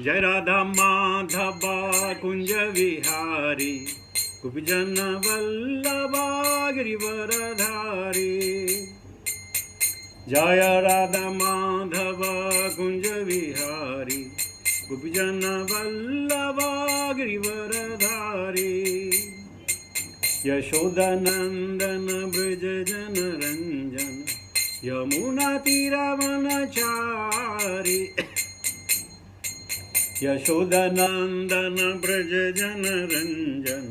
जय राधा माधव कुंज विहारी गोपीजन वल्लभा गिरिवरधारी। जय राधा माधव कुंज विहारी गोपीजन वल्लभा गिरिवरधारी। यशोदानंदन ब्रज जन रंजन यमुना तीरवनचारी। यशोदानंदन ब्रज जन रंजन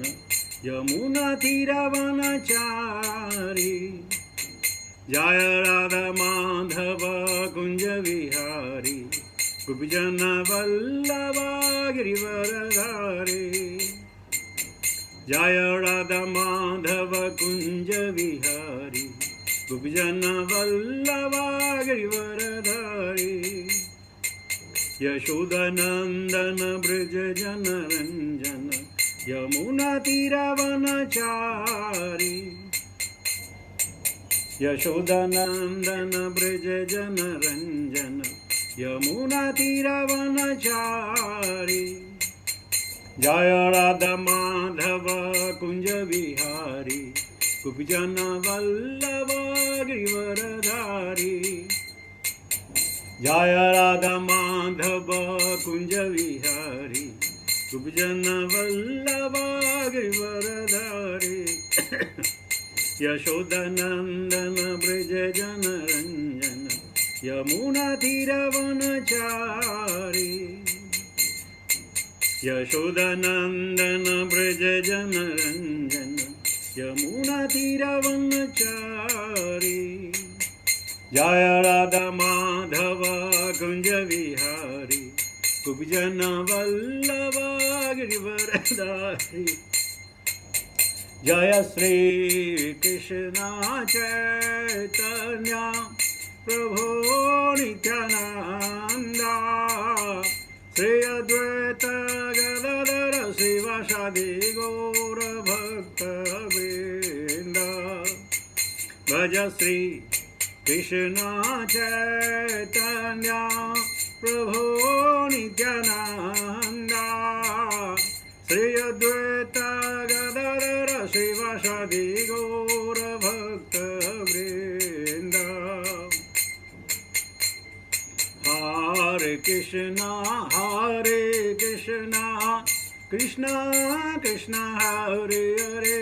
यमुना तीरवनचारी। जय राधा माधव कुंज विहारी गोपीजन वल्लभा गिरिवरधारी। जय राधा माधव कुंज विहारी गोपीजन वल्लभा गिरिवरधारी। यशोदानंदन ब्रज जन रंजन यमुना तीरवनचारी। यशोदानंदन ब्रज जन रंजन यमुना तीरवनचारी। जय राधा माधव कुंज विहारी गोपीजन वल्लभा गिरिवरधारी। जय राधा माधव कुंज विहारी गोपीजन वल्लभा गिरिवरधारी। यशोदानंदन ब्रज जन रंजन यमुना तीरवनचारी। यशोदानंदन ब्रज जन रंजन यमुना तीरवनचारी। जय राधा माधव कुंज विहारी गोपीजन वल्लभा गिरिवरधारी। जय श्री कृष्ण चैतन्य प्रभु नित्यानंदा श्री अद्वैत गदाधर शिवासादि गौर भक्तवृंद। भज श्री कृष्ण चैतन्य प्रभु नित्यानंदा श्री अद्वैत गदाधर शिवासादि गौर भक्तवृंद। हरे कृष्णा कृष्णा कृष्णा हरे हरे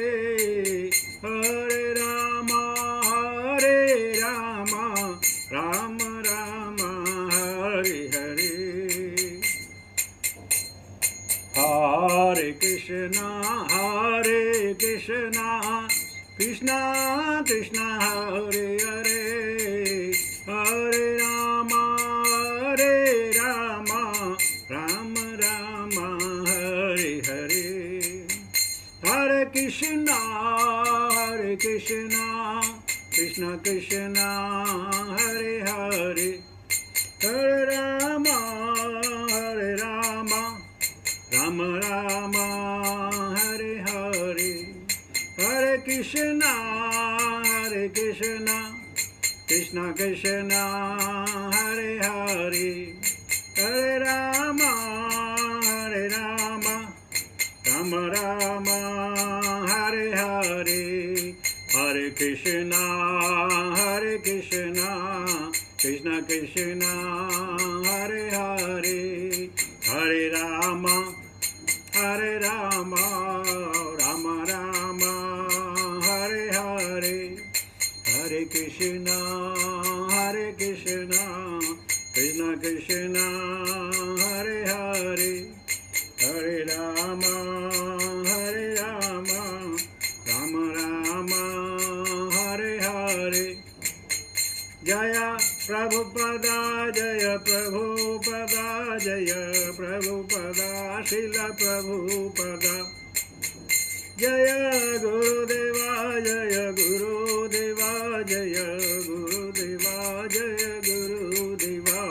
हरे राम राम राम हरे हरे। हरे कृष्णा कृष्णा कृष्णा हरे हरे हरे राम राम राम हरे हरे। हरे कृष्णा कृष्णा कृष्णा हरे हरे हरे राम राम राम हरे हरे। हरे कृष्णा कृष्णा कृष्णा हरे हरे हरे राम राम राम हरे हरे। हरे कृष्णा कृष्णा कृष्णा हरे हरे हरे राम राम राम हरे हरे। हरे कृष्णा कृष्णा कृष्णा हरे हरे हरे राम राम राम हरे हरे। जय प्रभुपदा जय प्रभुपदा जय प्रभुपदा श्रील प्रभुपदा। जय गुरुदेवा जय गुरुदेवा जय गुरुदेवा जय गुरुदेवा।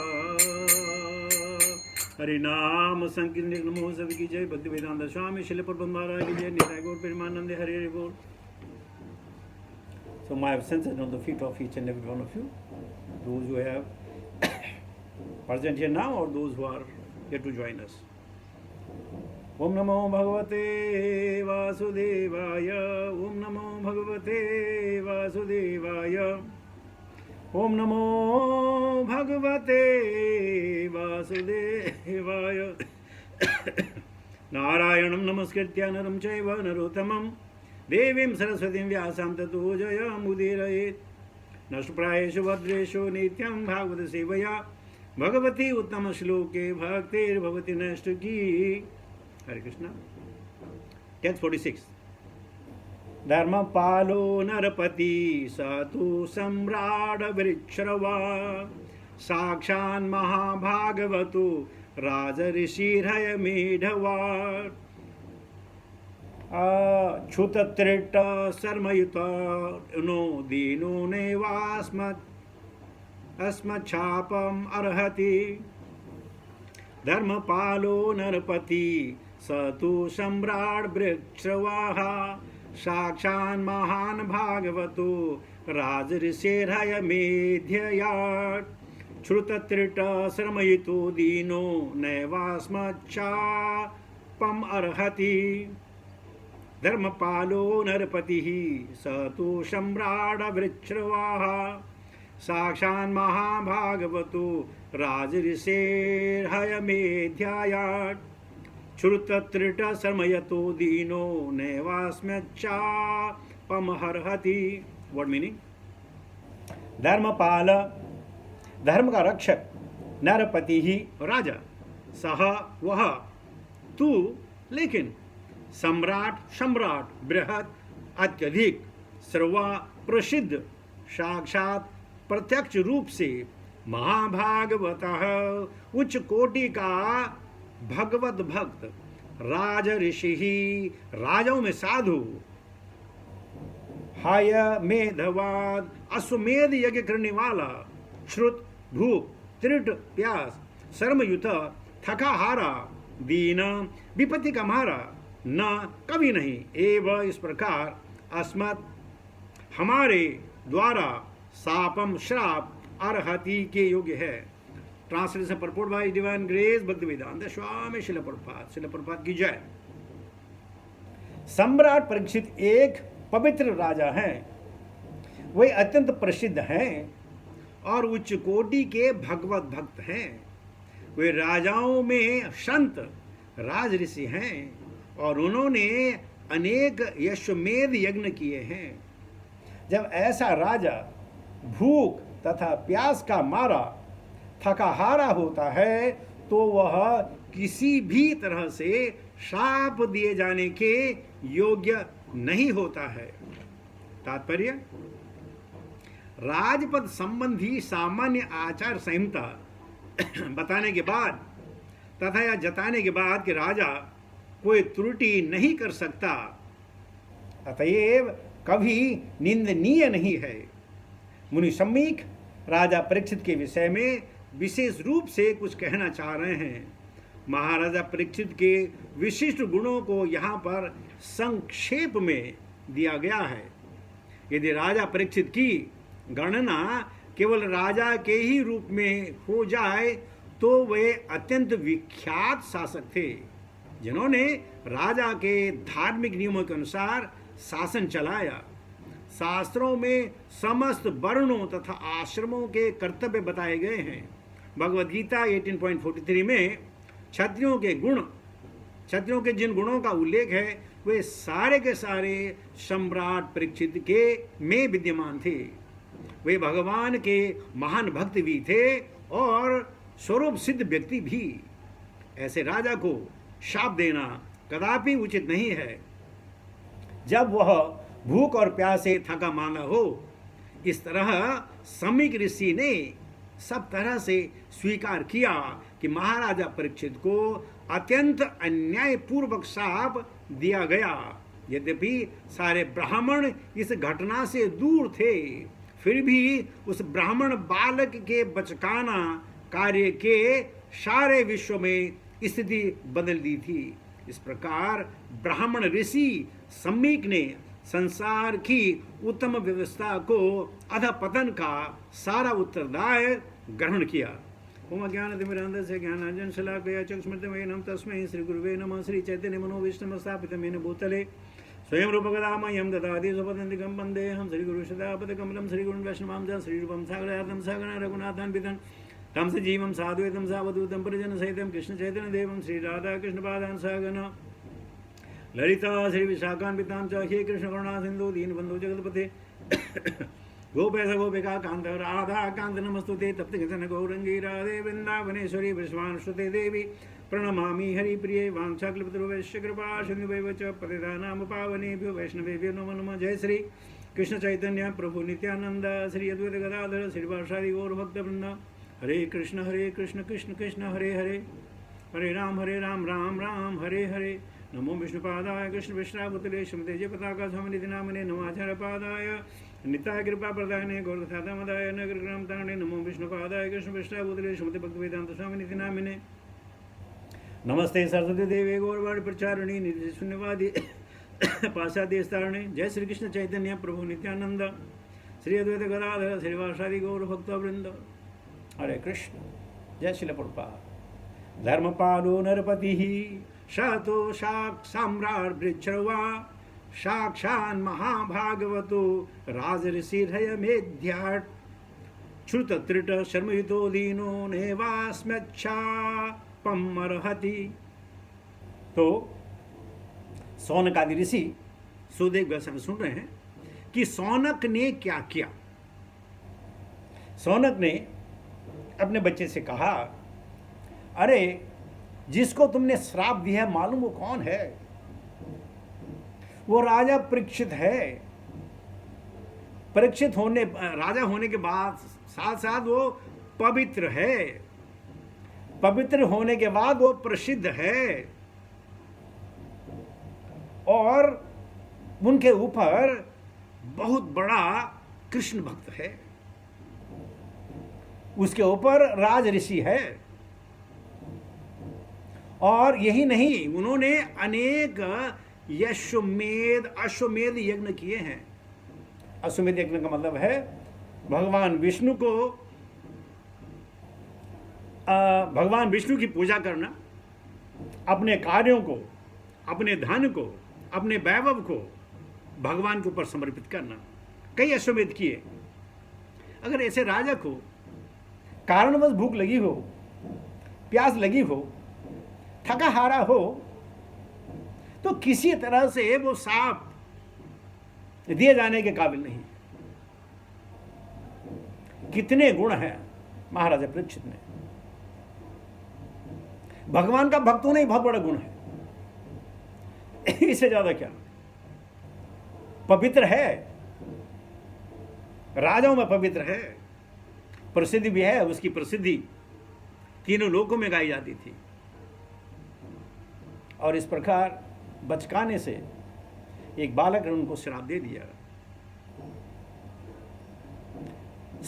हरि नाम संकीर्तन महोत्सव की जय। भक्ति वेदांत स्वामी शिल प्रबंध महाराज की जय। निताय गौर प्रेमानंद हरि हरि बोल। So my absence is on the feet of each and every one of you, those who have present here now or those who are here to join us. Om Namo Bhagavate Vasudevaya. Om Namo Bhagavate Vasudevaya. Om Namo Bhagavate Vasudevaya. Narayanam Namaskritya Naram Chaiva Narottamam Devim Saraswatim Vyasam Tato Jayamudiraye Nashprayeshu Vadreshu Nityam Bhagavata Sevaya Bhagavati Uttama Shloke Bhaktir Bhavati Nashtaki. Hare Krishna. Text 46. Dharma Palo Narapati Satu Samrada Vrichrava Sakshan Mahabhagavatu Raja Rishirhaya Medhavar Chutatrita Sarmayuta No Dino Nevasmat Asmachapam Arhati Dharma Palo Narapati Satu Samrad Vrichravaha Sakshan Mahan Bhagavatu Rajarishirhaya Medhyayat Shrutatrita Sarmayito Dino Nevasmacha Pam Arhati Dharmapalo Narpatihi Satu Shamrada Vrichravaha Sakshan Maha Bhagavatu Rajarishirhaya Medhyayat Shrutatrita Sarmayato Dino Nevasmacha Pamaharhati. What meaning? Dharmapala, धर्म का रक्षक, नरपति ही राजा, सह वह, तू लेकिन, सम्राट सम्राट, बृहत अत्यधिक, सर्वा प्रसिद्ध, साक्षात प्रत्यक्ष रूप से, महाभागवतः उच्च कोटि का भगवत भक्त, राज ऋषि ही राजाओं में साधु, हाय मेधवाद अश्वमेध यज्ञ करने वाला, श्रुत भूख त्रिट प्यास शर्मयुत थका हारा दीन विपत्ति का मारा न कभी नहीं एवं इस प्रकार अस्मत् हमारे द्वारा सापम श्राप अर्हति के योग्य है. Translation purport by divine grace Bhaktivedanta Swami Srila Prabhupada की जय. सम्राट परीक्षित एक पवित्र राजा हैं. वे अत्यंत प्रसिद्ध हैं और उच्च कोटि के भगवत भक्त हैं. वे राजाओं में संत राज ऋषि हैं और उन्होंने अनेक यश्वमेध यज्ञ किए हैं. जब ऐसा राजा भूख तथा प्यास का मारा थकाहारा होता है तो वह किसी भी तरह से शाप दिए जाने के योग्य नहीं होता है. तात्पर्य, राजपद संबंधी सामान्य आचार संहिता बताने के बाद तथा यह जताने के बाद कि राजा कोई त्रुटि नहीं कर सकता, अतएव कभी निंदनीय नहीं है. मुनि सम्मीक राजा परीक्षित के विषय में विशेष रूप से कुछ कहना चाह रहे हैं. महाराजा परीक्षित के विशिष्ट गुणों को यहाँ पर संक्षेप में दिया गया है. यदि राजा परीक्षित की गणना केवल राजा के ही रूप में हो जाए तो वे अत्यंत विख्यात शासक थे, जिन्होंने राजा के धार्मिक नियमों के अनुसार शासन चलाया. शास्त्रों में समस्त वर्णों तथा आश्रमों के कर्तव्य बताए गए हैं. भगवद गीता 18.43 में क्षत्रियों के जिन गुणों का उल्लेख है वे सारे के सारे सम्राट परीक्षित के में विद्यमान थे. वे भगवान के महान भक्त भी थे और स्वरूप सिद्ध व्यक्ति भी. ऐसे राजा को शाप देना कदापि उचित नहीं है जब वह भूख और प्यास से थका मांदा हो. इस तरह सम्मीक ऋषि ने सब तरह से स्वीकार किया कि महाराजा परीक्षित को अत्यंत अन्यायपूर्वक शाप दिया गया. यद्यपि सारे ब्राह्मण इस घटना से दूर थे, फिर भी उस ब्राह्मण बालक के बचकाना कार्य के सारे विश्व में स्थिति बदल दी थी. इस प्रकार ब्राह्मण ऋषि सम्मीक ने संसार की उत्तम व्यवस्था को अधपतन का सारा उत्तरदाय ग्रहण किया. ओम ज्ञानतिमिरान्धस्य ज्ञानाञ्जन शलाकया चक्षुस्मृतिमेनं तस्मै श्रीगुरुवे नमः। श्री चैतन्य मनोभीष्टं स्थापितमेन भूतले स्वयं रूपकदामह्यं ददाति स्वपदन्तिकं वन्देऽहं श्रीगुरुशतापदकमलं श्रीगुरुन् वैष्णवां च श्रीरूपं सागरार्थं सागरा रघुनाथान्वितं तं सजीवं साद्वैतं सावधूतं परिजनसहितं कृष्णचैतन्यदेवं श्रीराधाकृष्णपादान् सागना ललिता श्रीविशाखान्वितां च हे कृष्णकरुणासिन्धु दीनबन्धु जगत्पते गोपेश गोपिका कान्त राधा कान्त नमस्तुते तप्तगतन गौरंगी राधे वृंदावनेश्वरी विश्वानुसुते देवी प्रणमामि हरिप्रिये वाञ्छाकल्पतरुभ्यश्च कृपा सिन्धुभ्येव च पतितानां पावनेभ्यो वैष्णवेभ्यो नमो नमः। जय श्री कृष्ण चैतन्य प्रभु नित्यानंद श्री अद्वैत गदाधर श्रीवासादि गौर भक्तवृंद। हरे कृष्ण कृष्ण कृष्ण हरे हरे, हरे राम राम राम हरे हरे। नमो विष्णुपादाय कृष्ण विष्णापुतले श्रीमते जय पताका स्वामिनिधि नामने नमाचार्य पादाय नित्याय कृपा प्रदायने गौरकथामदाय नगरग्राम तारणे। नमो विष्णुपादाय कृष्ण विष्णापुतले श्रीमते भक्तिवेदांत स्वामिनिधि नामिने नमस्ते सरस्वती देवे गौरवाणी प्रचारिणी निधि शून्यवादी पाशादेस्तारणे। जय श्री कृष्ण चैतन्य प्रभु नित्यानंद श्री अद्वैत गदाधर श्रीवासादि गौर भक्तवृंद। हरे कृष्ण। जय श्रील प्रभुपाद। धर्मपालो नरपतिः शतो शाक सम्राट वृक्षवा साक्षान् महाभागवतो राजऋषिर्हय मेध्यात् श्रुत त्रिट शर्मयुतो दीनो नेवास्मच्छापमर्हति। तो सौनक आदि ऋषि सुदेव गोस्वामी सुन रहे हैं कि सौनक ने क्या किया। सौनक ने अपने बच्चे से कहा, अरे जिसको तुमने श्राप दिया है मालूम वो कौन है? वो राजा परीक्षित है। परीक्षित होने राजा होने के बाद साथ साथ वो पवित्र है। पवित्र होने के बाद वो प्रसिद्ध है और उनके ऊपर बहुत बड़ा कृष्ण भक्त है। उसके ऊपर राज ऋषि है। और यही नहीं, उन्होंने अनेक अश्वमेध यज्ञ किए हैं। अश्वमेध यज्ञ का मतलब है भगवान विष्णु की पूजा करना, अपने कार्यों को, अपने धन को, अपने वैभव को भगवान के ऊपर समर्पित करना। कई अश्वमेध किए। अगर ऐसे राजा को कारणवश भूख लगी हो, प्यास लगी हो, थका हारा हो, तो किसी तरह से वो सांप दिए जाने के काबिल नहीं। कितने गुण हैं महाराजा परीक्षित में। भगवान का भक्त होना ही बहुत बड़ा गुण है। इससे ज्यादा क्या? पवित्र है, राजाओं में पवित्र है, प्रसिद्धि भी है। उसकी प्रसिद्धि तीनों लोकों में गाई जाती थी। और इस प्रकार बचकाने से एक बालक ने उनको श्राप दे दिया।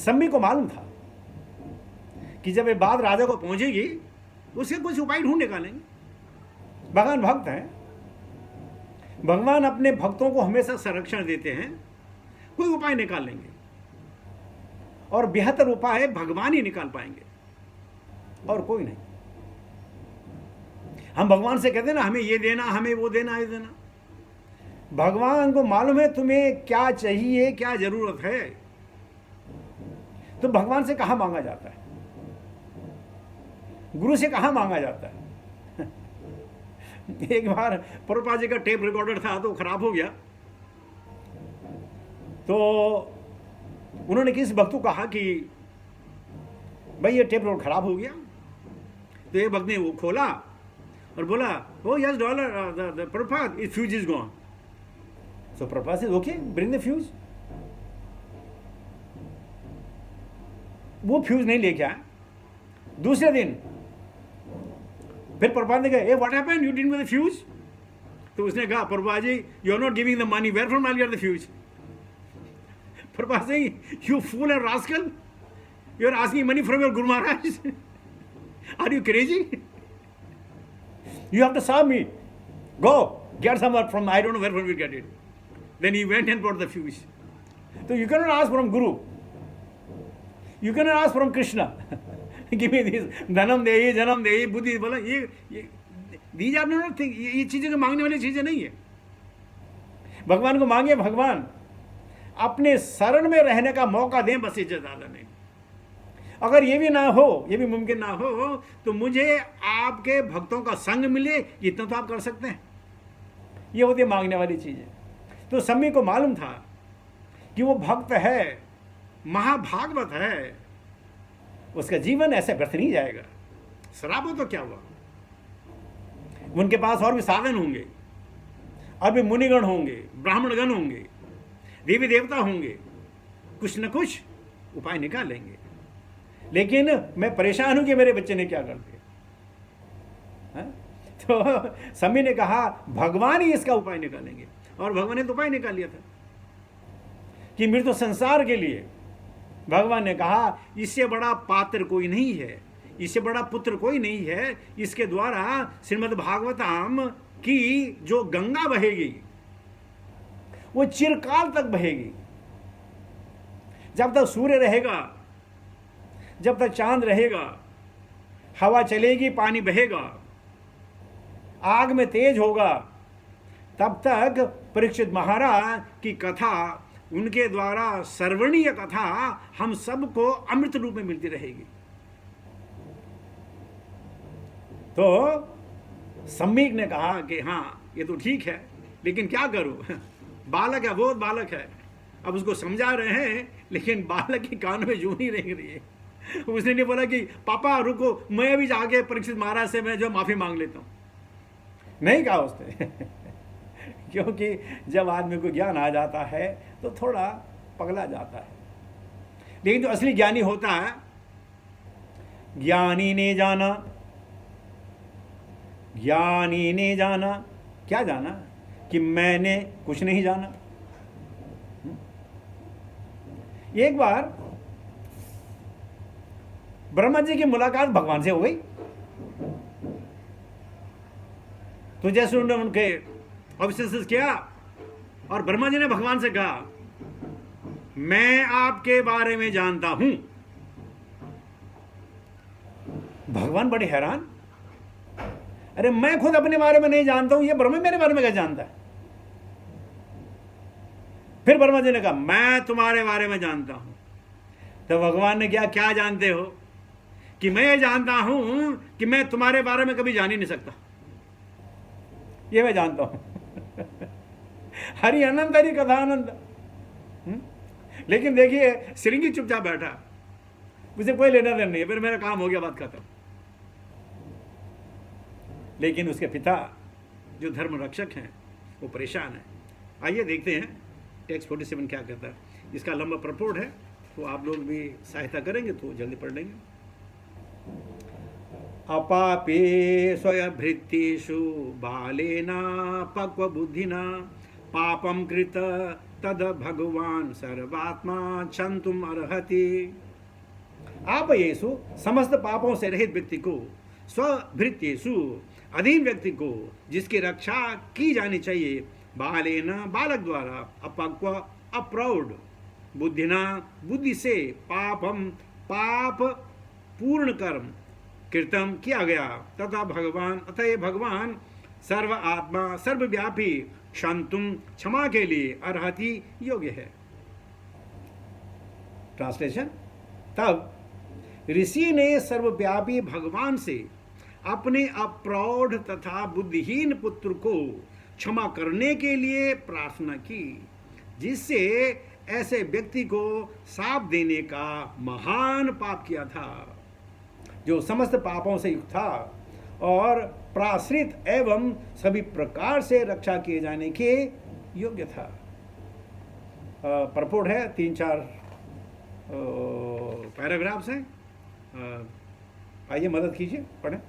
सम्मी को मालूम था कि जब ये बात राजा को पहुंचेगी उसके कुछ उपाय ढूंढ निकालेंगे। भगवान भक्त हैं, भगवान अपने भक्तों को हमेशा संरक्षण देते हैं, कोई उपाय निकाल लेंगे। और बेहतर उपाय भगवान ही निकाल पाएंगे और कोई नहीं। हम भगवान से कहते हैं ना, हमें ये देना, हमें वो देना, ये देना। भगवान को मालूम है तुम्हें क्या चाहिए, क्या जरूरत है। तो भगवान से कहां मांगा जाता है? गुरु से कहां मांगा जाता है? एक बार प्रभुपाद जी का टेप रिकॉर्डर था तो खराब हो गया। तो उन्होंने किसी भक्त को कहा कि भाई ये टेप रिकॉर्डर खराब हो गया। तो एक भक्त ने वो खोला और बोला, oh yes dollar, Prabhupada, its fuse is gone. So Prabhupada says, okay, bring the fuse. वो फ्यूज नहीं लेके आया। दूसरे दिन फिर प्रभुपाद ने कहा, hey, what happened? You didn't get the fuse? तो उसने कहा, Prabhupada ji, you are not giving the money. Where from I'll get the fuse? Prabhupada saying, you fool and rascal, you are asking money from your Guru Maharaj. Are you crazy? You have to serve me. Go get some from, I don't know where from we get it. Then he went and brought the fuse. So you cannot ask from Guru. You cannot ask from Krishna. Give me this, धनम दे, जन्म दे, बुद्धि, बोला ये these are not thing, ये चीजें मांगने वाली चीजें नहीं है। भगवान को मांगे, भगवान अपने शरण में रहने का मौका दें, बस, इससे ज्यादा नहीं। अगर ये भी ना हो, ये भी मुमकिन ना हो, तो मुझे आपके भक्तों का संग मिले, इतना तो आप कर सकते हैं। ये होती है मांगने वाली चीजें। तो सम्मी को मालूम था कि वो भक्त है, महाभागवत है, उसका जीवन ऐसे व्यर्थ नहीं जाएगा। शराब हो तो क्या हुआ, उनके पास और भी साधन होंगे, और भी मुनिगण होंगे, ब्राह्मणगण होंगे, देवी देवता होंगे, कुछ न कुछ उपाय निकाल लेंगे। लेकिन मैं परेशान हूं कि मेरे बच्चे ने क्या कर दिया। तो सम्मी ने कहा भगवान ही इसका उपाय निकालेंगे, और भगवान ने तो उपाय निकाल लिया था कि मृत्यु संसार के लिए भगवान ने कहा इससे बड़ा पात्र कोई नहीं है, इससे बड़ा पुत्र कोई नहीं है, इसके द्वारा श्रीमद् भागवतम की जो गंगा बहेगी वो चिरकाल तक बहेगी। जब तक सूर्य रहेगा, जब तक चांद रहेगा, हवा चलेगी, पानी बहेगा, आग में तेज होगा, तब तक परीक्षित महाराज की कथा, उनके द्वारा सर्वणीय कथा हम सबको अमृत रूप में मिलती रहेगी। तो सम्मीक ने कहा कि हाँ ये तो ठीक है, लेकिन क्या करूं, बालक है, बहुत बालक है। अब उसको समझा रहे हैं, लेकिन बालक की कान में जूं नहीं रह रही है। उसने नहीं बोला कि पापा रुको, मैं भी जाके परीक्षित महाराज से मैं जो माफी मांग लेता हूं, नहीं कहा उसने। क्योंकि जब आदमी को ज्ञान आ जाता है तो थोड़ा पगला जाता है। लेकिन जो असली ज्ञानी होता है, ज्ञानी ने जाना, ज्ञानी ने जाना, क्या जाना कि मैंने कुछ नहीं जाना। एक बार ब्रह्मा जी की मुलाकात भगवान से हो गई, तो जैसे उन्होंने उनके अभिषेक किया, और ब्रह्मा जी ने भगवान से कहा मैं आपके बारे में जानता हूं। भगवान बड़े हैरान, अरे मैं खुद अपने बारे में नहीं जानता हूं, ये ब्रह्मा मेरे बारे में क्या जानता है। फिर ब्रह्मा जी ने कहा मैं तुम्हारे बारे में जानता हूं। तो भगवान ने क्या जानते हो, कि मैं ये जानता हूं कि मैं तुम्हारे बारे में कभी जान ही नहीं सकता, ये मैं जानता हूं। हरि अनंत, हरि कथा अनंत। लेकिन देखिए श्रृंगी चुपचाप बैठा, मुझे कोई लेना देना नहीं है, फिर मेरा काम हो गया, बात खत्म। लेकिन उसके पिता जो धर्म रक्षक हैं वो परेशान है। आइए देखते हैं टेक्स्ट 47 क्या कहता है। इसका लंबा प्रपोर्ट है, तो आप लोग भी सहायता करेंगे तो जल्दी पढ़ लेंगे। अपापे स्वयभृत्तिषु बालेना पक्व बुद्धिना पापम कृत तद भगवान सर्वात्मा क्षन्तुम अर्हति। आप येषु समस्त पापों से रहित व्यक्ति को, स्वभृत्तिषु अधीन व्यक्ति को जिसकी रक्षा की जानी चाहिए, बालेना बालक द्वारा, अपक्व अप्रौढ़, बुद्धिना बुद्धि से, पापम पाप पूर्ण कर्म कृतम किया गया, तथा भगवान अतः भगवान सर्व आत्मा सर्वव्यापी क्षन्तुम क्षमा के लिए अर्हति योग्य है। ट्रांसलेशन, तब ऋषि ने सर्वव्यापी भगवान से अपने अप्रौढ़ तथा बुद्धिहीन पुत्र को क्षमा करने के लिए प्रार्थना की, जिससे ऐसे व्यक्ति को शाप देने का महान पाप किया था, जो समस्त पापों से युक्त था और प्राश्रित एवं सभी प्रकार से रक्षा किए जाने के योग्य था। परपोर्ट है, 3-4 पैराग्राफ्स हैं। आइए मदद कीजिए, पढ़ें।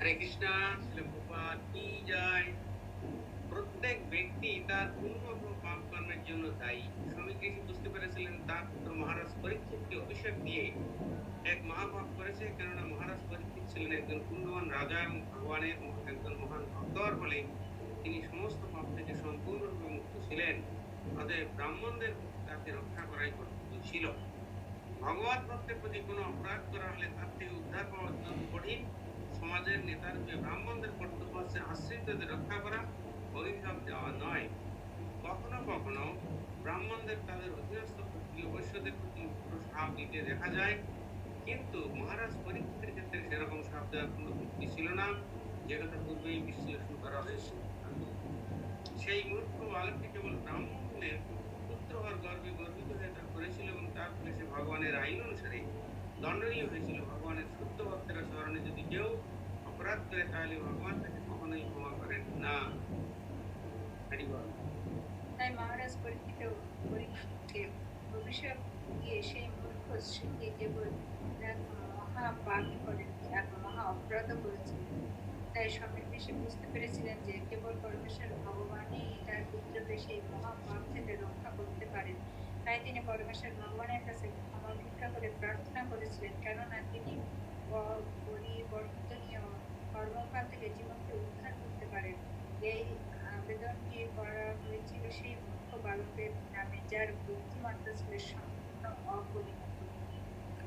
हरे कृष्णा, प्रभुपाद की जय। প্রত্যেক ব্যক্তি তার পূর্ব পাপ কর্মের জন্য দায়ী। স্বামী কৃষ্ণ বুঝতে পেরেছিলেন তার পুত্র মহারাজ পরীক্ষিতকে অভিষেক দিয়ে এক মহাপাপ করেছে, কেননা মহারাজ পরীক্ষিত ছিলেন একজন পুণ্যবান রাজা এবং ভগবানের একজন মহান ভক্তর ফলে তিনি সমস্ত পাপ থেকে সম্পূর্ণরূপে মুক্ত ছিলেন। অতএব ব্রাহ্মণদের তাকে রক্ষা করাই কর্তব্য ছিল। ভগবত ভক্তের প্রতি কোনো অপরাধ করা হলে তার থেকে উদ্ধার পাওয়ার জন্য কঠিন সমাজের নেতার রূপে ব্রাহ্মণদের কর্তব্য হচ্ছে আশ্রিতদের রক্ষা করা, অভিশাপ দেওয়া নয়। কখনো কখনো ব্রাহ্মণদের তাদের অধীনস্থ ক্ষত্রিয় বৈশ্যদের প্রতি পুরো সাপ দিতে দেখা যায়, কিন্তু মহারাজ পরীক্ষিতের ক্ষেত্রে সেরকম সাপ দেওয়ার কোনো যুক্তি ছিল না, যে কথা পূর্বেই বিশ্লেষণ করা হয়েছে। সেই মূর্খ বালকটি কেবল ব্রাহ্মণের পুত্র হওয়ার গর্বে গর্বিত হয়ে তা করেছিল এবং তার ফলে সে ভগবানের আইন অনুসারে দণ্ডনীয় হয়েছিল। ভগবানের শুদ্ধ ভক্তেরা স্মরণে যদি কেউ অপরাধ করে তাহলে ভগবান তাকে কখনোই ক্ষমা করেন না। তাই মহারাজ পরীক্ষিতকে অভিশাপ দিয়ে সেই মূর্খ স্ত্রীকে কেবল এক মহাপাপী করেন, এক মহা অপরাধ করেছিলেন। তাই সম্যক সে বুঝতে পেরেছিলেন যে কেবল পরমেশ্বর ভগবানই তার পুত্রকে সেই মহাপাপ থেকে রক্ষা করতে পারেন। তাই তিনি পরমেশ্বর ভগবানের কাছে ক্ষমা ভিক্ষা করে প্রার্থনা করেছিলেন, কেননা তিনি পরিবর্তনীয় কর্মকাল থেকে জীবনকে উদ্ধার করতে পারেন। এই আবেদনটি করা হয়েছিল সেই মূর্খ বালকের নামে, যার বুদ্ধিমত্তা ছিল সম্পূর্ণ অপরিণত।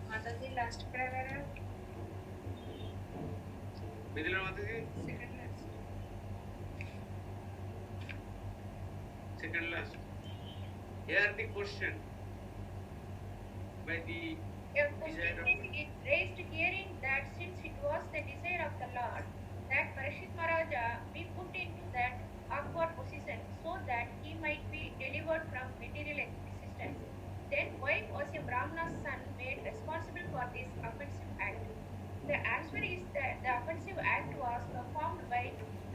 মাতাজি last paragraph, Second last. Here the question by the desire of It raised hearing that since it was the desire of the Lord that Parikshit Maharaja be put into that awkward position so that he might be delivered from material existence, then why was a Brahmana's son made responsible for this offensive act? The answer is that the offensive act was performed by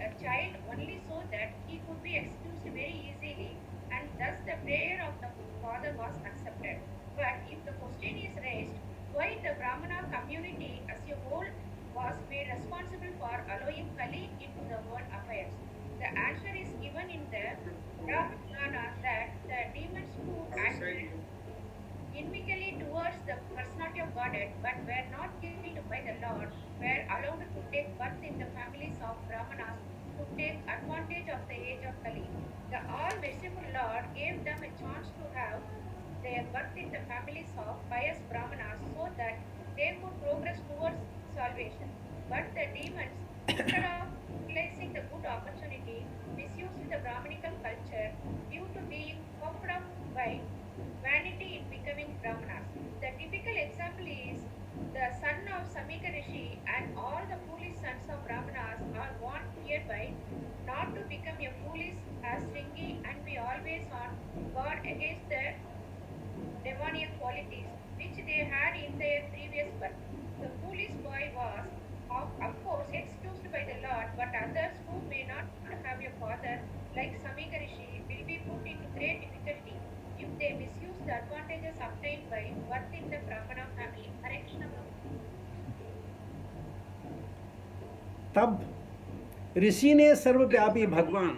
a child only so that he could be excused very easily, and thus the prayer of the father was accepted. But if the question is raised, why the Brahmana community as a whole was made responsible for allowing Kali into the world affairs, the answer is given in the Brahmana that the demons who acted inimically towards the personality of Godhead but were not killed by the Lord were allowed to take birth in the families of Brahmanas to take advantage of the age of Kali. The all-merciful Lord gave them a chance to have their birth in the families of pious Brahmanas so that they could progress towards salvation. But the demons, instead of utilizing the good opportunity, misused the Brahminical culture due to being puffed up by vanity in becoming Brahmanas. The typical example is the son of Samika Rishi and all the foolish sons of Brahmanas are warned hereby not to become a foolish as Ringi and be always on guard against the demoniac qualities which they had in their previous birth. The foolish boy was, of course, excused by the Lord, but others who may not have a father like Samika Rishi will be put into great difficulty if they misuse the advantages obtained by birth in the Brahmana family. Hare Krishna. तब ऋषि ने सर्वव्यापी भगवान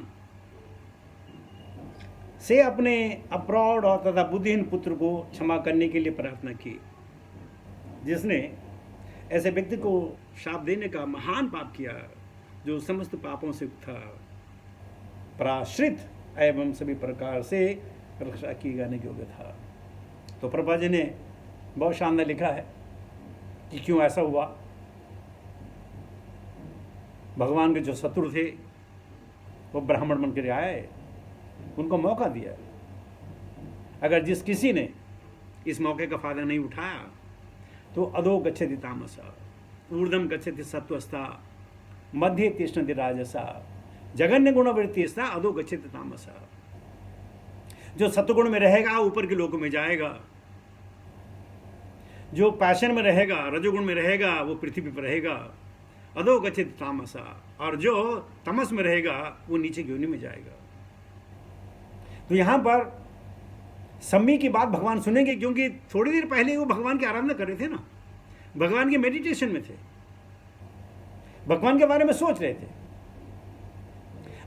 से अपने अप्रौढ़ और तथा बुद्धिहीन पुत्र को क्षमा करने के लिए प्रार्थना की, जिसने ऐसे व्यक्ति को शाप देने का महान पाप किया जो समस्त पापों से था, पराश्रित एवं सभी प्रकार से रक्षा किए जाने के योग्य था। तो प्रभा जी ने बहुत शानदार लिखा है कि क्यों ऐसा हुआ। भगवान के जो शत्रु थे वो ब्राह्मण बन कर आए, उनको मौका दिया। अगर जिस किसी ने इस मौके का फायदा नहीं उठाया तो अधो गच्छति तामसा, ऊर्ध्वं गच्छति सत्वस्ता, मध्ये तिष्ठति राजसा, जघन्य गुणवृत्तिस्ता, अधो गच्छति तामसा। जो सत्वगुण में रहेगा ऊपर के लोकों में जाएगा, जो पैशन में रहेगा, रजोगुण में रहेगा, वो पृथ्वी पर रहेगा, अधो गच्छति तामसा, और जो तमस में रहेगा वो नीचे योनि में जाएगा। तो यहां पर सम्मी की बात भगवान सुनेंगे, क्योंकि थोड़ी देर पहले वो भगवान की आराधना कर रहे थे ना, भगवान के मेडिटेशन में थे, भगवान के बारे में सोच रहे थे।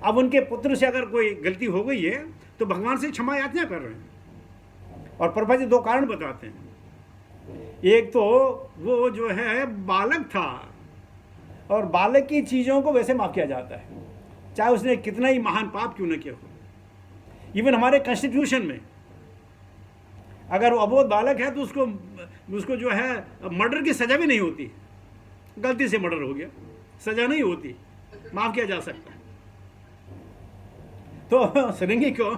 अब उनके पुत्र से अगर कोई गलती हो गई है तो भगवान से क्षमा याचना कर रहे हैं। और प्रभा जी दो कारण बताते हैं। एक तो वो जो है बालक था, और बालक की चीज़ों को वैसे माफ़ किया जाता है, चाहे उसने कितना ही महान पाप क्यों न किया हो। इवन हमारे कॉन्स्टिट्यूशन में अगर वो अबोध बालक है तो उसको जो है मर्डर की सजा भी नहीं होती, गलती से मर्डर हो गया, सजा नहीं होती, माफ किया जा सकता। तो सिरंगी को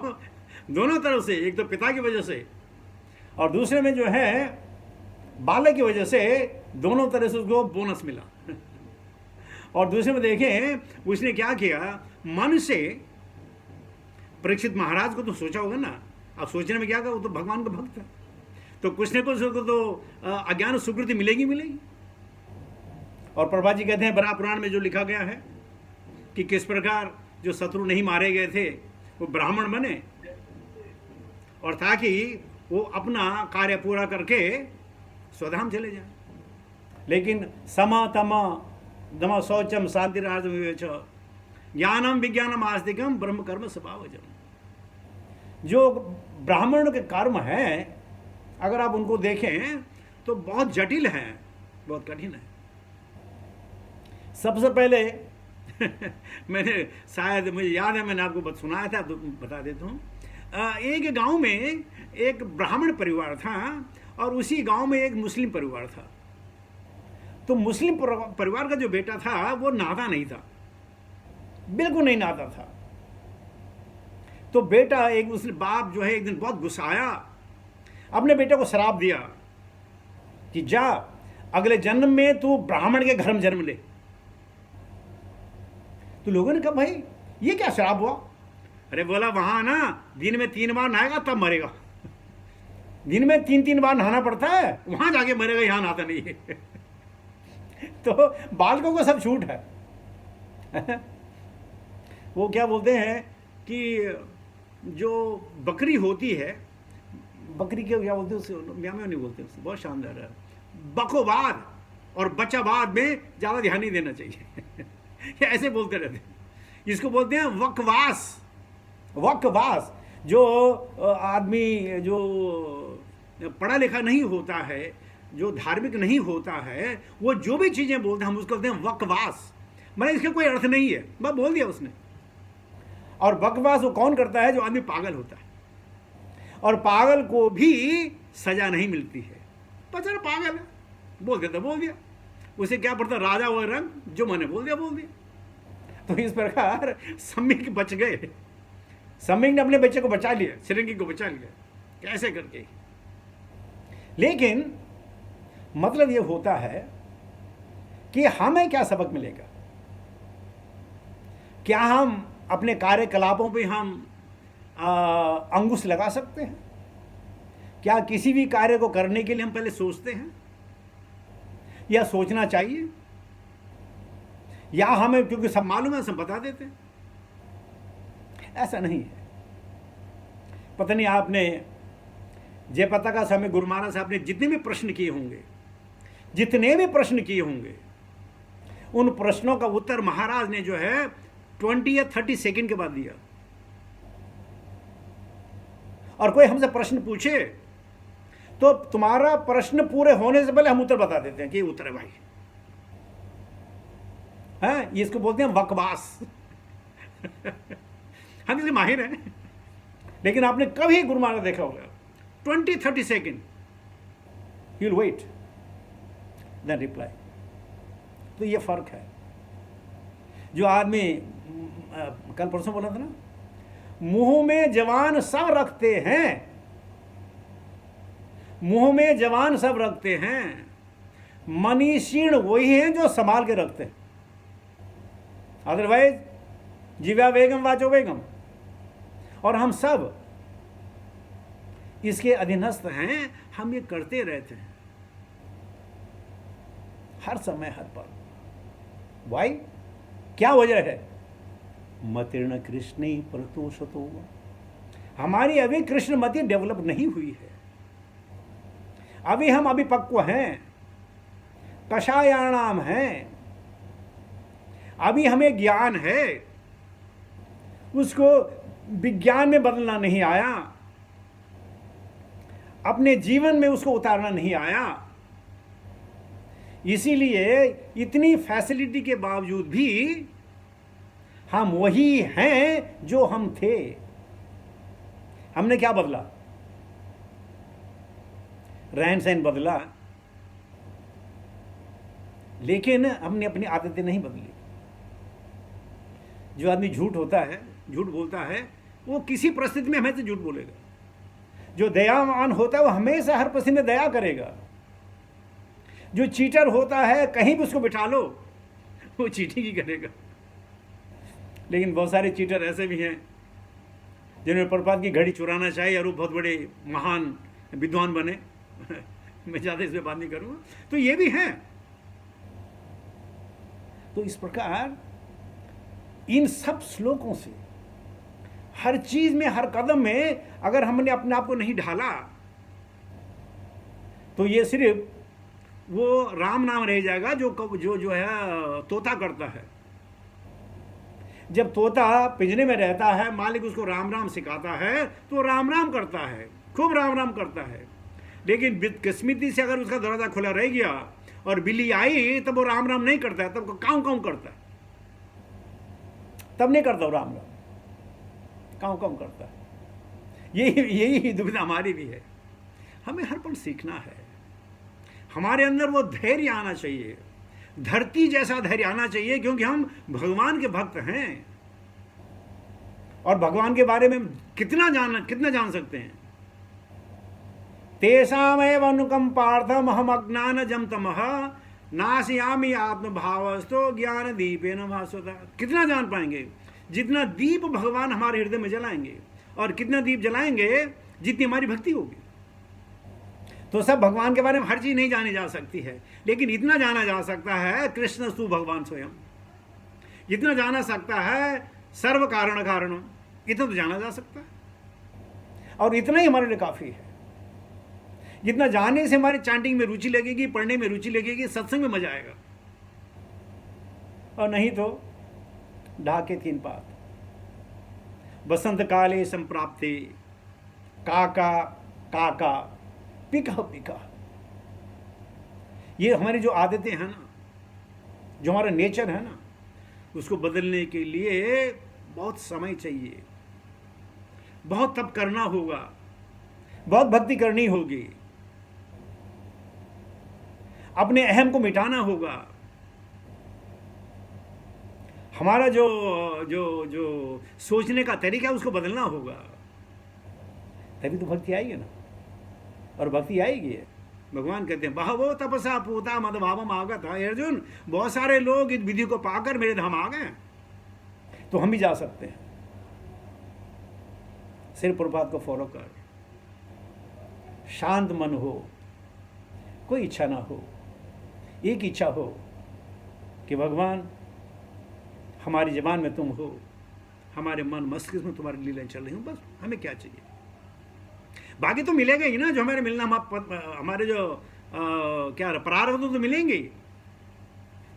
दोनों तरफ से, एक तो पिता की वजह से और दूसरे में जो है बालक की वजह से, दोनों तरह से उसको बोनस मिला। और दूसरे में देखें उसने क्या किया, मन से परीक्षित महाराज को तो सोचा होगा ना, अब सोचने में क्या था, वो तो भगवान का भक्त है, तो कुछ न कुछ उसको तो अज्ञान सुकृति मिलेगी मिलेगी। और प्रभा जी कहते हैं बड़ा पुराण में जो लिखा गया है कि किस प्रकार जो शत्रु नहीं मारे गए थे वो ब्राह्मण बने, और ताकि वो अपना कार्य पूरा करके स्वधाम चले जाए। लेकिन सम तम दम शौचम शांति राज विवेच ज्ञानम विज्ञानम आस्तिकम ब्रह्म कर्म स्वभावजम। जो ब्राह्मण के कर्म हैं, अगर आप उनको देखें तो बहुत जटिल हैं, बहुत कठिन है। सबसे पहले मैंने, शायद मुझे याद है, मैंने आपको सुनाया था तो बता देता हूँ। एक गांव में एक ब्राह्मण परिवार था और उसी गांव में एक मुस्लिम परिवार था। तो मुस्लिम परिवार का जो बेटा था वो नहाता नहीं था, बिल्कुल नहीं नहाता था। तो बेटा, एक उसने बाप जो है एक दिन बहुत गुस्साया, अपने बेटे को श्राप दिया कि जा अगले जन्म में तू ब्राह्मण के घर में जन्म ले। तो लोगों ने कहा भाई ये क्या श्राप हुआ? अरे बोला वहां ना दिन में 3 बार नहाएगा तब मरेगा, दिन में 3 बार नहाना पड़ता है, वहां जाके मरेगा, यहां नहाता नहीं है। तो बालकों को सब छूट है। वो क्या बोलते हैं कि जो बकरी होती है, बकरी के क्या बोलते हैं उससे, म्याऊ नहीं बोलते उससे, बहुत शानदार है, बकोबाद और बच्चाबाद में ज़्यादा ध्यान नहीं देना चाहिए। ऐसे बोलते रहते हैं, इसको बोलते हैं वकवास। वकवास, जो आदमी जो पढ़ा लिखा नहीं होता है, जो धार्मिक नहीं होता है, वो जो भी चीज़ें बोलते हैं हम उसको बोलते हैं वकवास। मतलब इसका कोई अर्थ नहीं है, बस बोल दिया उसने। और बकवास वो कौन करता है? जो आदमी पागल होता है, और पागल को भी सजा नहीं मिलती है। बेचारा पागल है, बोल दिया तो बोल दिया, उसे क्या पड़ता, राजा वो रंग, जो मैंने बोल दिया बोल दिया। तो इस प्रकार सम्यक बच गए, सम्यक ने अपने बच्चे को बचा लिया, सिरंगी को बचा लिया, कैसे करके। लेकिन मतलब ये होता है कि हमें क्या सबक मिलेगा? क्या हम अपने कार्यकलापों पे हम अंकुश लगा सकते हैं? क्या किसी भी कार्य को करने के लिए हम पहले सोचते हैं या सोचना चाहिए, या हमें क्योंकि सब मालूम है सब बता देते हैं? ऐसा नहीं है। पता नहीं आपने जयपताका समय गुरु महाराज साहब ने जितने भी प्रश्न किए होंगे, जितने भी प्रश्न किए होंगे, उन प्रश्नों का उत्तर महाराज ने जो है 20 या 30 सेकंड के बाद दिया। और कोई हमसे प्रश्न पूछे तो तुम्हारा प्रश्न पूरे होने से पहले हम उत्तर बता देते हैं कि उत्तर है भाई, है ये, इसको बोलते हैं वकवास। हम इसके माहिर हैं, लेकिन आपने कभी गुरु महाराज देखा होगा 20-30 second he will wait then reply. तो ये फर्क है। जो आदमी कल परसों बोला था ना, मुंह में जवान सब रखते हैं, मुंह में जवान सब रखते हैं, मनीषीण वही हैं जो संभाल के रखते हैं। अदरवाइज जीवा वेगम वाचो वेगम। और हम सब इसके अधीनस्थ हैं, हम ये करते रहते हैं हर समय हर पल। वाई, क्या वजह है? मतिर्ण कृष्ण प्रतोषतो, हमारी अभी कृष्णमति डेवलप नहीं हुई है, अभी हम अभिपक्व हैं, कषायाणाम हैं, अभी हमें ज्ञान है, उसको विज्ञान में बदलना नहीं आया, अपने जीवन में उसको उतारना नहीं आया। इसीलिए इतनी फैसिलिटी के बावजूद भी हम वही हैं जो हम थे। हमने क्या बदला? रहन सहन बदला, लेकिन हमने अपनी आदतें नहीं बदली। जो आदमी झूठ बोलता है, वो किसी परिस्थिति में हमेशा झूठ बोलेगा। जो दयावान होता है वो हमेशा हर परिस्थिति में दया करेगा। जो चीटर होता है, कहीं भी उसको बिठा लो वो चीटिंग ही करेगा। लेकिन बहुत सारे चीटर ऐसे भी हैं जिन्होंने प्रभुपाद की घड़ी चुराना चाहिए और वो बहुत बड़े महान विद्वान बने। मैं ज़्यादा इस पर बात नहीं करूँगा। तो ये भी हैं। तो इस प्रकार इन सब श्लोकों से हर चीज में, हर कदम में अगर हमने अपने आप को नहीं ढाला तो ये सिर्फ वो राम नाम रह जाएगा जो है तोता करता है। जब तोता पिंजरे में रहता है, मालिक उसको राम राम सिखाता है तो राम राम करता है, खूब राम राम करता है। लेकिन बदकिस्मती से अगर उसका दरवाजा खुला रह गया और बिल्ली आई तब वो राम राम नहीं करता है, तब काऊ काऊ करता है, तब नहीं करता वो राम राम, काऊ काऊ करता है। यही दुविधा हमारी भी है। हमें हर पल सीखना है। हमारे अंदर वो धैर्य आना चाहिए, धरती जैसा धैर्य आना चाहिए, क्योंकि हम भगवान के भक्त हैं और भगवान के बारे में कितना जान सकते हैं। तेषामेव अनुकंपार्थम हम अज्ञानजं तमः नाशयामि आत्मभावस्तो ज्ञान दीपेन भास्वता। कितना जान पाएंगे? जितना दीप भगवान हमारे हृदय में जलाएंगे, और कितना दीप जलाएंगे जितनी हमारी भक्ति होगी। तो सब भगवान के बारे में हर चीज नहीं जानी जा सकती है, लेकिन इतना जाना जा सकता है कृष्ण स्तु भगवान स्वयं। इतना जाना सकता है सर्व कारण कारण, इतना तो जाना जा सकता है, और इतना ही हमारे लिए काफी है। जितना जानने से हमारी चैंटिंग में रुचि लगेगी, पढ़ने में रुचि लगेगी, सत्संग में मजा आएगा। और नहीं तो ढाके 3 पात। बसंत काले संप्राप्ते काका काका पिका पिका। ये हमारी जो आदतें हैं ना, जो हमारा नेचर है ना, उसको बदलने के लिए बहुत समय चाहिए, बहुत तप करना होगा, बहुत भक्ति करनी होगी, अपने अहम को मिटाना होगा। हमारा जो जो जो सोचने का तरीका है उसको बदलना होगा, तभी तो भक्ति आएगी ना। और भक्ति आएगी। भगवान कहते हैं बहवो तपसा पूता मदभावम आगत। अर्जुन, बहुत सारे लोग इस विधि को पाकर मेरे धाम आ गए, तो हम भी जा सकते हैं। सिर्फ प्रभुपाद को फॉलो कर, शांत मन हो, कोई इच्छा ना हो, एक इच्छा हो कि भगवान हमारी जबान में तुम हो, हमारे मन मस्तिष्क में तुम्हारी लीलाएं चल रही हो, बस हमें क्या चाहिए। बाकी तो मिलेगा ही ना, जो हमारे मिलना, हमारे जो क्या प्रारब्ध तो मिलेंगे ही,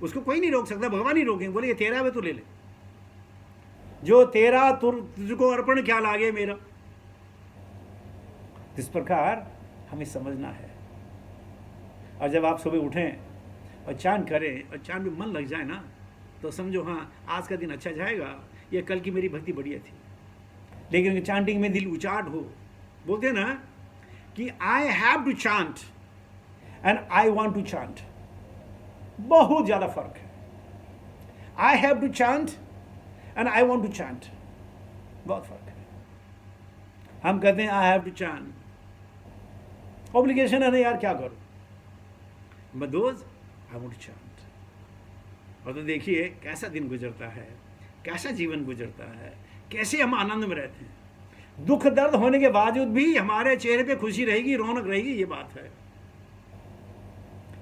उसको कोई नहीं रोक सकता, भगवान ही रोकेंगे। बोले ये तेरा है तो ले ले, जो तेरा तुझको अर्पण क्या लागे मेरा। इस प्रकार हमें समझना है। और जब आप सुबह उठें और चांद करें और चांद में मन लग जाए ना, तो समझो हाँ आज का दिन अच्छा जाएगा, ये कल की मेरी भक्ति बढ़िया थी। लेकिन चांटिंग में दिल उचाट हो, बोलते हैं ना कि I have to chant and I want to chant, बहुत ज्यादा फर्क है। I have to chant and I want to chant, बहुत फर्क है। हम कहते हैं I have to chant, obligation है ना यार, क्या करो, बट दोस्त आई वांट टू चांट। और तो देखिए कैसा दिन गुजरता है, कैसा जीवन गुजरता है, कैसे हम आनंद में रहते हैं। दुख दर्द होने के बावजूद भी हमारे चेहरे पे खुशी रहेगी, रौनक रहेगी, ये बात है।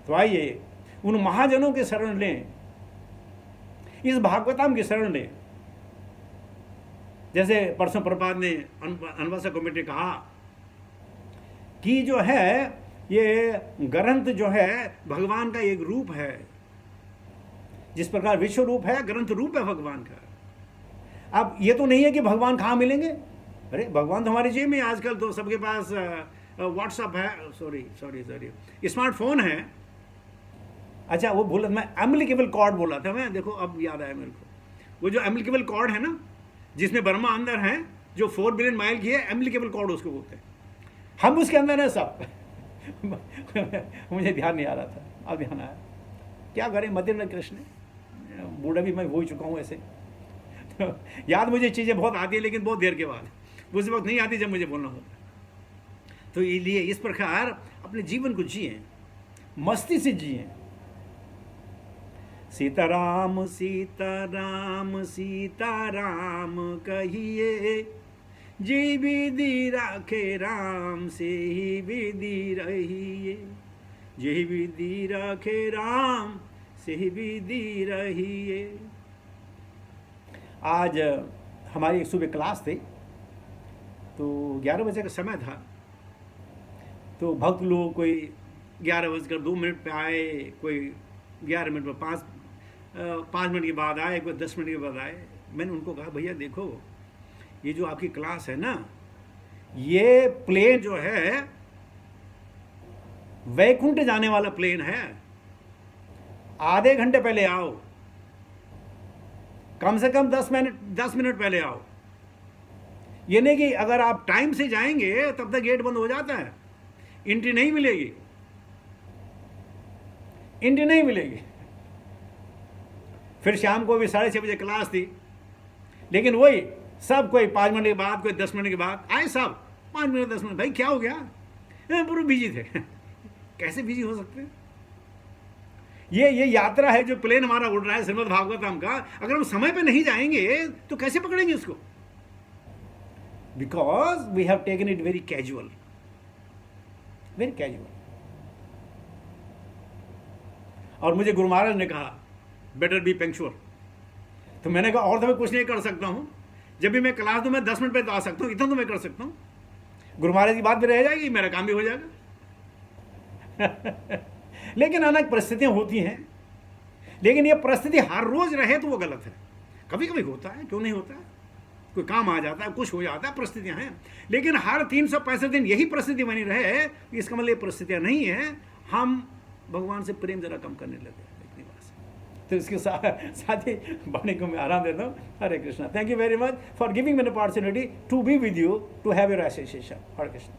तो आइए उन महाजनों के शरण लें, इस भागवताम की शरण लें। जैसे परसों प्रभुपाद ने अनवासा कमेटी कहा कि जो है ये ग्रंथ जो है भगवान का एक रूप है, जिस प्रकार विश्व रूप है, ग्रंथ रूप है भगवान का। अब ये तो नहीं है कि भगवान कहाँ मिलेंगे, अरे भगवान तो हमारी जेब में। आजकल तो सबके पास व्हाट्सअप है, सॉरी स्मार्टफोन है। अच्छा वो बोला, मैं एम्प्लीकेबल कॉर्ड बोला था मैं, देखो अब याद आया मेरे को। वो जो एम्प्लीकेबल कॉर्ड है ना, जिसमें ब्रह्मा अंदर है, जो 4 बिलियन माइल की है, एम्प्लीकेबल कॉर्ड उसको बोलते हैं। हम उसके अंदर है सब। मुझे ध्यान नहीं आ रहा था, अब ध्यान आया। क्या करें, मध्य कृष्ण, बूढ़ा भी मैं हो ही चुका हूँ ऐसे। तो याद मुझे चीज़ें बहुत आती है, लेकिन बहुत देर के बाद, उस वक्त नहीं आती जब मुझे बोलना होता। तो इसलिए इस प्रकार अपने जीवन को जिए, मस्ती से जिए। सीताराम सीताराम सीताराम कहिए, जी विधि राखे राम से ही विधि रहिए, जी विधि राखे राम से ही विधि रहिए। आज हमारी सुबह क्लास थी, तो 11 बजे का समय था। तो भक्त लोग कोई 11:02 पे आए, कोई 11 मिनट पर 5 मिनट के बाद आए, कोई 10 मिनट के बाद आए। मैंने उनको कहा, भैया देखो, ये जो आपकी क्लास है ना, ये प्लेन जो है वैकुंठ जाने वाला प्लेन है। आधे घंटे पहले आओ, कम से कम 10 मिनट पहले आओ। ये नहीं कि अगर आप टाइम से जाएंगे तब तक गेट बंद हो जाता है, एंट्री नहीं मिलेगी, एंट्री नहीं मिलेगी। फिर शाम को भी 6:30 बजे क्लास थी, लेकिन वही सब, कोई 5 मिनट के बाद, कोई 10 मिनट के बाद आए, सब 5 मिनट 10 मिनट। भाई क्या हो गया, पूरे बिजी थे। कैसे बिजी हो सकते हैं? ये यात्रा है जो प्लेन हमारा उड़ रहा है श्रीमद् भागवतम का, अगर हम समय पे नहीं जाएंगे तो कैसे पकड़ेंगे उसको? Because we have taken it very casual, very casual. और मुझे गुरु महाराज ने कहा, बेटर बी पंक्चुअल। तो मैंने कहा, और तो मैं कुछ नहीं कर सकता हूं, जब भी मैं क्लास दूं मैं 10 मिनट पे तो आ सकता हूं, इतना तो मैं कर सकता हूं। गुरु महाराज की बात भी रह जाएगी, मेरा काम भी हो जाएगा। लेकिन अनेक परिस्थितियां होती हैं, लेकिन ये परिस्थिति हर रोज रहे तो वो गलत है। कभी कभी होता है, क्यों नहीं होता है, कोई काम आ जाता है, कुछ हो जाता है, परिस्थितियां हैं। लेकिन हर 365 दिन यही परिस्थिति बनी रहे, इसका मतलब ये परिस्थितियां नहीं है। हम भगवान से प्रेम जरा कम करने लगे, इतनी बात है। तो इसके साथ ही वाणी को मैं आराम देता हूँ। Hare Krishna. Thank you very much for giving me an opportunity to be with you, to have your association. Hare Krishna.